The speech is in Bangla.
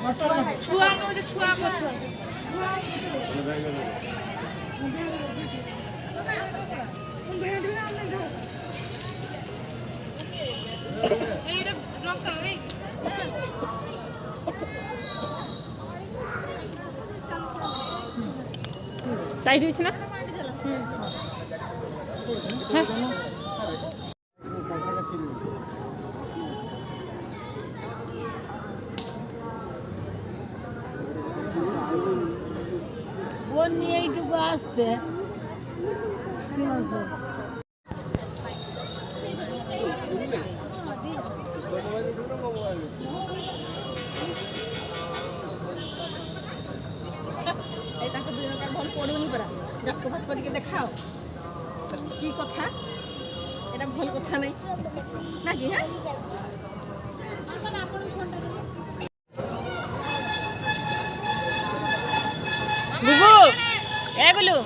छुआ नो छुआ টাইট হয়েছে না? বোন নিয়ে এইটুকু আসতে দেখাও কি কথা, এটা ভাল কথা নাই নাকি? হ্যাঁ বুবু এগুলো